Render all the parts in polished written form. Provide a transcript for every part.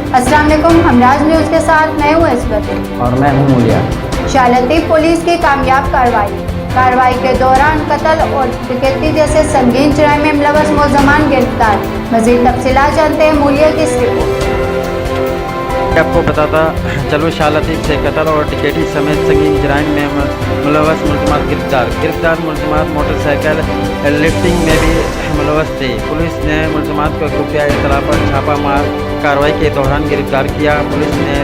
अस्सलाम वालेकुम, हमराज न्यूज़ के साथ मैं हूँ इस्बत और मैं हूँ मूलिया। शाह लतीफ पुलिस की कामयाब कार्रवाई के दौरान कत्ल और डकैती जैसे संगीन जुर्म में मुलव्वस मुलज़मान गिरफ्तार। मज़ीद तफसीलात जानते हैं मूलिया की इस रिपोर्ट। आपको बताता चलो, शाह लतीफ से कत्ल और डकैती समेत संगीन जुर्म में मुलव्वस मुलज़मान गिरफ्तार मुलज़मान मोटरसाइकिल लिफ्टिंग में भी मुलव्वस थे। पुलिस ने मुलज़मान को खुफिया इत्तला पर छापामार कार्रवाई के दौरान गिरफ्तार किया। पुलिस ने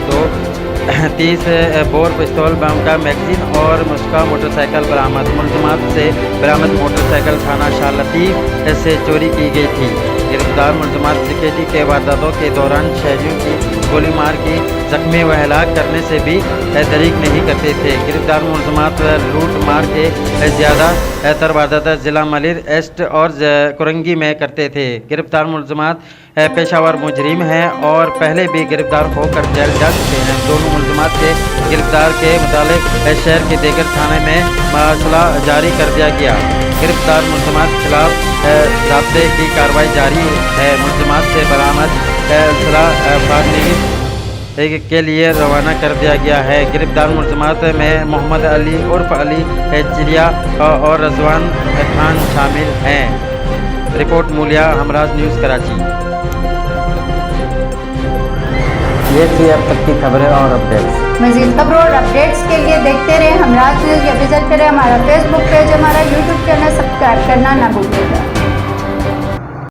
30 बोर पिस्तौल, बम का मैगजीन और मुस्का मोटरसाइकिल बरामद। मुलज़मान से बरामद मोटरसाइकिल थाना शाह लतीफ से चोरी की गई थी। गिरफ्तार मुलज़मान डकैती के वारदातों के दौरान शहरियों की गोली मार की जख्मी व हलाक करने से भी दरीक नहीं करते थे। गिरफ्तार मुलज़मान लूट मार के ज़्यादा तर वारदात ज़िला मलिर एस्ट और कुरंगी में करते थे। गिरफ्तार मुलज़मान पेशावर मुजरिम हैं और पहले भी गिरफ्तार होकर जेल जा चुके हैं। दोनों मुलज़मान के गिरफ्तार के मुताबिक शहर के देगर थाने में मामला जारी कर दिया गया। गिरफ्तार मुलज़मान के खिलाफ ज़ब्ते की कार्रवाई जारी है। मुलज़मान से बरामद फार्मिंग के लिए रवाना कर दिया गया है। गिरफ्तार मुलज़मान में मोहम्मद अली उर्फ अली चिड़िया और रजवान खान शामिल हैं। रिपोर्ट मूलिया, हमराज न्यूज़ कराची। ये थी अब तक की खबरें और अपडेट्स। मज़ीद खबरों और अपडेट्स के लिए देखते रहे हमराज न्यूज़ या विजिट करें हमारा फेसबुक पेज, हमारा यूट्यूब चैनल सब्सक्राइब करना ना भूलिएगा।